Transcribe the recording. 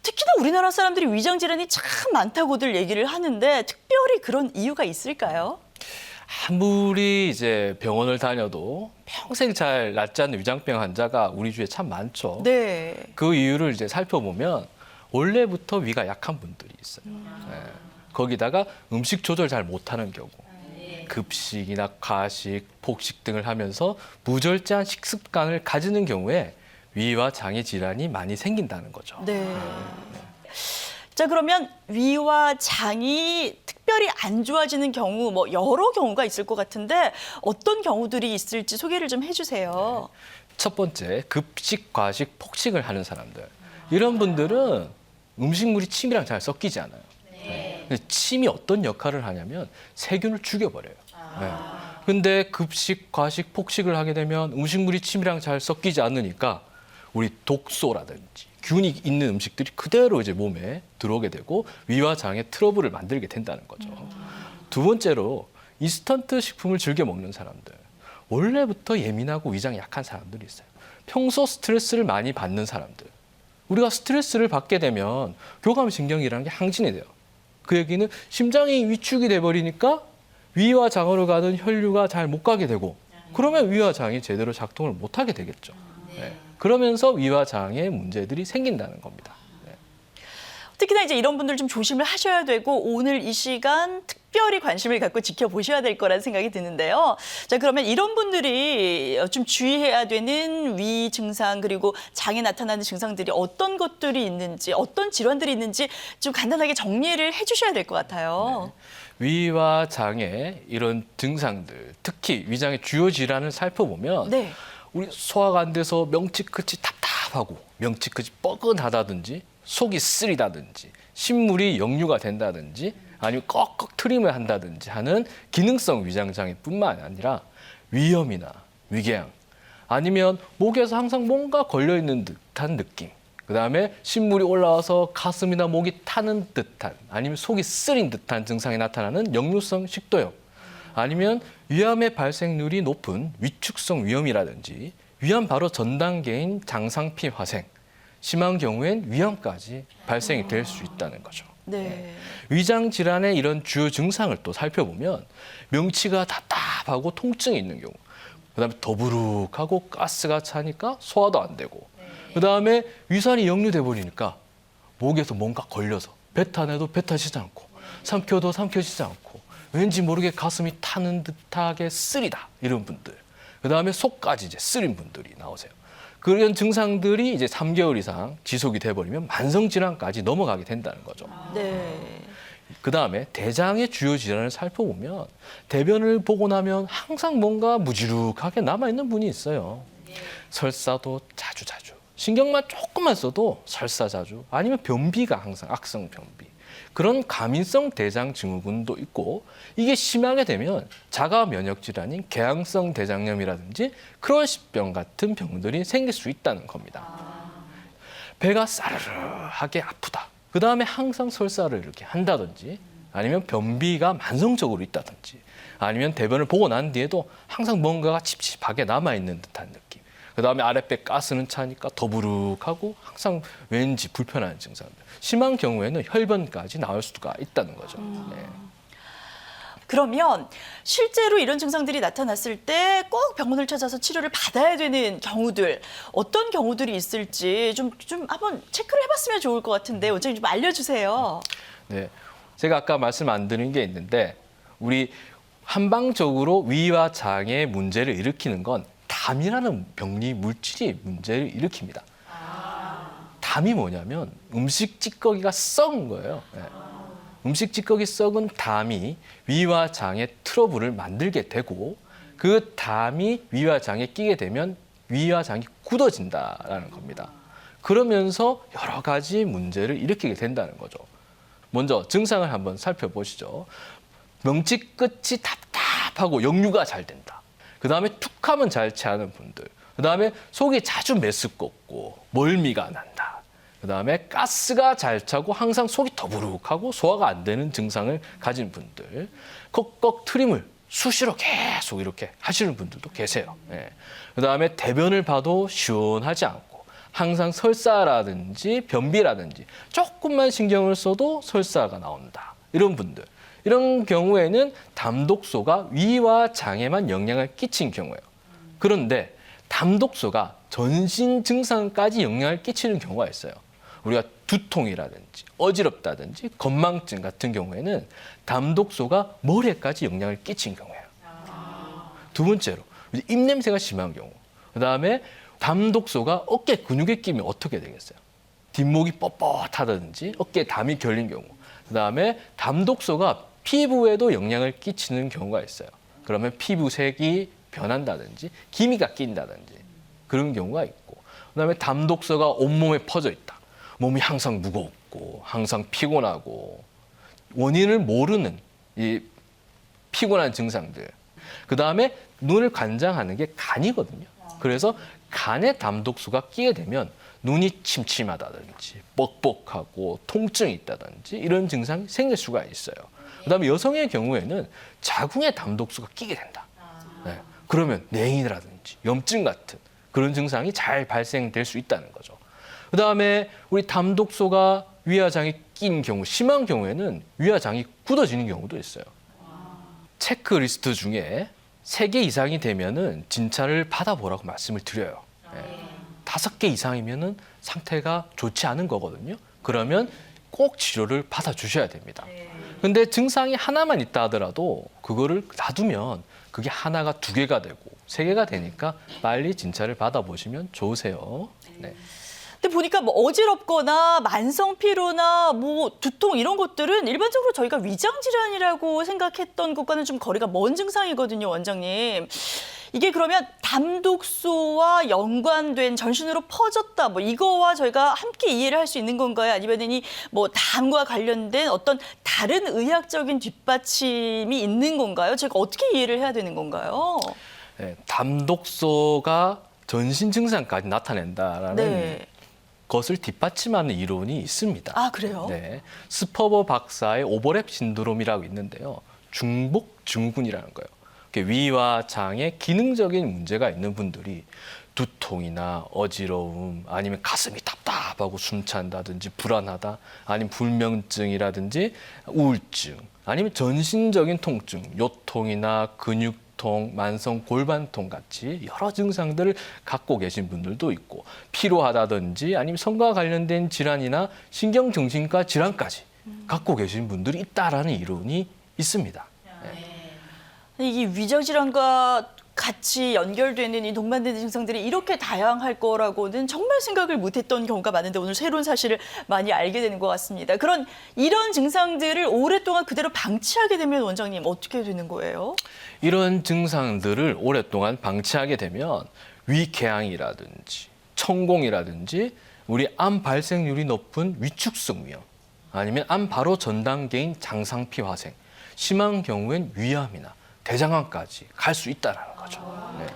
특히나 우리나라 사람들이 위장 질환이 참 많다고들 얘기를 하는데 특별히 그런 이유가 있을까요? 아무리 이제 병원을 다녀도 평생 잘 낫지 않는 위장병 환자가 우리 주위에 참 많죠. 네. 그 이유를 이제 살펴보면 원래부터 위가 약한 분들이 있어요. 예. 거기다가 음식 조절 잘 못하는 경우, 급식이나 과식, 폭식 등을 하면서 무절제한 식습관을 가지는 경우에 위와 장의 질환이 많이 생긴다는 거죠. 네. 자, 그러면 위와 장이 특별히 안 좋아지는 경우, 뭐 여러 경우가 있을 것 같은데 어떤 경우들이 있을지 소개를 좀 해주세요. 첫 번째, 급식, 과식, 폭식을 하는 사람들. 이런 분들은 음식물이 침이랑 잘 섞이지 않아요. 근데 침이 어떤 역할을 하냐면 세균을 죽여버려요. 근데 급식, 과식, 폭식을 하게 되면 음식물이 침이랑 잘 섞이지 않으니까 우리 독소라든지 균이 있는 음식들이 그대로 이제 몸에 들어오게 되고 위와 장의 트러블을 만들게 된다는 거죠. 두 번째로 인스턴트 식품을 즐겨 먹는 사람들. 원래부터 예민하고 위장이 약한 사람들이 있어요. 평소 스트레스를 많이 받는 사람들. 우리가 스트레스를 받게 되면 교감신경이라는 게 항진이 돼요. 그 얘기는 심장이 위축이 돼버리니까 위와 장으로 가는 혈류가 잘 못 가게 되고 그러면 위와 장이 제대로 작동을 못하게 되겠죠. 네. 그러면서 위와 장의 문제들이 생긴다는 겁니다. 네. 특히나 이제 이런 분들 좀 조심을 하셔야 되고 오늘 이 시간 특별히 관심을 갖고 지켜보셔야 될 거라는 생각이 드는데요. 자, 그러면 이런 분들이 좀 주의해야 되는 위 증상 그리고 장에 나타나는 증상들이 어떤 것들이 있는지 어떤 질환들이 있는지 좀 간단하게 정리를 해주셔야 될 것 같아요. 네. 위와 장의 이런 증상들, 특히 위장의 주요 질환을 살펴보면 네. 우리 소화가 안 돼서 명치 끝이 답답하고 명치 끝이 뻐근하다든지 속이 쓰리다든지 신물이 역류가 된다든지 아니면 꺽꺽 트림을 한다든지 하는 기능성 위장장애뿐만 아니라 위염이나 위궤양 아니면 목에서 항상 뭔가 걸려있는 듯한 느낌 그다음에 신물이 올라와서 가슴이나 목이 타는 듯한 아니면 속이 쓰린 듯한 증상이 나타나는 역류성 식도염 아니면 위암의 발생률이 높은 위축성 위염이라든지 위암 바로 전 단계인 장상피 화생 심한 경우엔 위암까지 발생이 될 수 있다는 거죠. 네. 위장 질환의 이런 주요 증상을 또 살펴보면 명치가 답답하고 통증이 있는 경우 그다음에 더부룩하고 가스가 차니까 소화도 안 되고 그다음에 위산이 역류돼 버리니까 목에서 뭔가 걸려서 뱉어내도 뱉어지지 않고 삼켜도 삼켜지지 않고 왠지 모르게 가슴이 타는 듯하게 쓰리다 이런 분들 그다음에 속까지 이제 쓰린 분들이 나오세요. 그런 증상들이 이제 3개월 이상 지속이 돼버리면 만성질환까지 넘어가게 된다는 거죠. 네. 그다음에 대장의 주요 질환을 살펴보면 대변을 보고 나면 항상 뭔가 무지룩하게 남아있는 분이 있어요. 설사도 자주 신경만 조금만 써도 설사 자주 아니면 변비가 항상 악성 변비 그런 가민성 대장 증후군도 있고 이게 심하게 되면 자가 면역 질환인 궤양성 대장염이라든지 크론십병 같은 병들이 생길 수 있다는 겁니다. 배가 싸르르하게 아프다. 그다음에 항상 설사를 이렇게 한다든지 아니면 변비가 만성적으로 있다든지 아니면 대변을 보고 난 뒤에도 항상 뭔가가 찝찝하게 남아있는 듯한 느낌. 그다음에 아랫배 가스는 차니까 더부룩하고 항상 왠지 불편한 증상들. 심한 경우에는 혈변까지 나올 수가 있다는 거죠. 네. 그러면 실제로 이런 증상들이 나타났을 때 꼭 병원을 찾아서 치료를 받아야 되는 경우들 어떤 경우들이 있을지 좀 한번 체크를 해봤으면 좋을 것 같은데 원장님 좀 알려주세요. 네, 제가 아까 말씀 안 드린 게 있는데 우리 한방적으로 위와 장의 문제를 일으키는 건 담이라는 병리 물질이 문제를 일으킵니다. 담이 뭐냐면 음식 찌꺼기가 썩은 거예요. 네. 음식 찌꺼기 썩은 담이 위와 장의 트러블을 만들게 되고 그 담이 위와 장에 끼게 되면 위와 장이 굳어진다라는 겁니다. 그러면서 여러 가지 문제를 일으키게 된다는 거죠. 먼저 증상을 한번 살펴보시죠. 명치 끝이 답답하고 역류가 잘 된다. 그다음에 툭하면 잘 체하는 분들. 그다음에 속이 자주 메스껍고 멀미가 난다. 그다음에 가스가 잘 차고 항상 속이 더부룩하고 소화가 안 되는 증상을 가진 분들. 꺽꺽 트림을 수시로 계속 이렇게 하시는 분들도 계세요. 예. 그다음에 대변을 봐도 시원하지 않고 항상 설사라든지 변비라든지 조금만 신경을 써도 설사가 나온다. 이런 분들. 이런 경우에는 담독소가 위와 장에만 영향을 끼친 경우예요. 그런데 담독소가 전신 증상까지 영향을 끼치는 경우가 있어요. 우리가 두통이라든지 어지럽다든지 건망증 같은 경우에는 담독소가 머리에까지 영향을 끼친 경우예요. 두 번째로 입냄새가 심한 경우. 그다음에 담독소가 어깨 근육에 끼면 어떻게 되겠어요? 뒷목이 뻣뻣하다든지 어깨에 담이 결린 경우. 그다음에 담독소가 피부에도 영향을 끼치는 경우가 있어요. 그러면 피부색이 변한다든지 기미가 낀다든지 그런 경우가 있고. 그다음에 담독소가 온몸에 퍼져 있다. 몸이 항상 무겁고 항상 피곤하고 원인을 모르는 이 피곤한 증상들. 그다음에 눈을 관장하는 게 간이거든요. 그래서 간에 담독소가 끼게 되면 눈이 침침하다든지 뻑뻑하고 통증이 있다든지 이런 증상이 생길 수가 있어요. 그다음에 여성의 경우에는 자궁에 담독소가 끼게 된다. 네. 그러면 냉이라든지 염증 같은 그런 증상이 잘 발생될 수 있다는 거죠. 그다음에 우리 담독소가 위화장에 낀 경우, 심한 경우에는 위화장이 굳어지는 경우도 있어요. 체크리스트 중에 3개 이상이 되면은 진찰을 받아보라고 말씀을 드려요. 5개 이상이면은 상태가 좋지 않은 거거든요. 그러면 꼭 치료를 받아주셔야 됩니다. 근데 증상이 하나만 있다 하더라도 그거를 놔두면 그게 하나가 2개가 되고 3개가 되니까 빨리 진찰을 받아보시면 좋으세요. 네. 근데 보니까 뭐 어지럽거나 만성 피로나 뭐 두통 이런 것들은 일반적으로 저희가 위장 질환이라고 생각했던 것과는 좀 거리가 먼 증상이거든요, 원장님. 이게 그러면 담독소와 연관된 전신으로 퍼졌다, 뭐 이거와 저희가 함께 이해를 할 수 있는 건가요? 아니면은 뭐 담과 관련된 어떤 다른 의학적인 뒷받침이 있는 건가요? 제가 어떻게 이해를 해야 되는 건가요? 네, 담독소가 전신 증상까지 나타낸다라는 네. 것을 뒷받침하는 이론이 있습니다. 아, 그래요? 네, 스퍼버 박사의 오버랩 신드롬이라고 있는데요. 중복 증후군이라는 거예요. 위와 장에 기능적인 문제가 있는 분들이 두통이나 어지러움 아니면 가슴이 답답하고 숨찬다든지 불안하다 아니면 불면증이라든지 우울증 아니면 전신적인 통증, 요통이나 근육통, 만성 골반통 같이 여러 증상들을 갖고 계신 분들도 있고 피로하다든지 아니면 성과 관련된 질환이나 신경정신과 질환까지 갖고 계신 분들이 있다라는 이론이 있습니다. 이게 위장 질환과 같이 연결되는 이 동반되는 증상들이 이렇게 다양할 거라고는 정말 생각을 못했던 경우가 많은데 오늘 새로운 사실을 많이 알게 되는 것 같습니다. 이런 증상들을 오랫동안 그대로 방치하게 되면 원장님 어떻게 되는 거예요? 이런 증상들을 오랫동안 방치하게 되면 위궤양이라든지 천공이라든지 우리 암 발생률이 높은 위축성 위염 아니면 암 바로 전 단계인 장상피 화생 심한 경우엔 위암이나 대장암까지 갈 수 있다는 거죠. 네.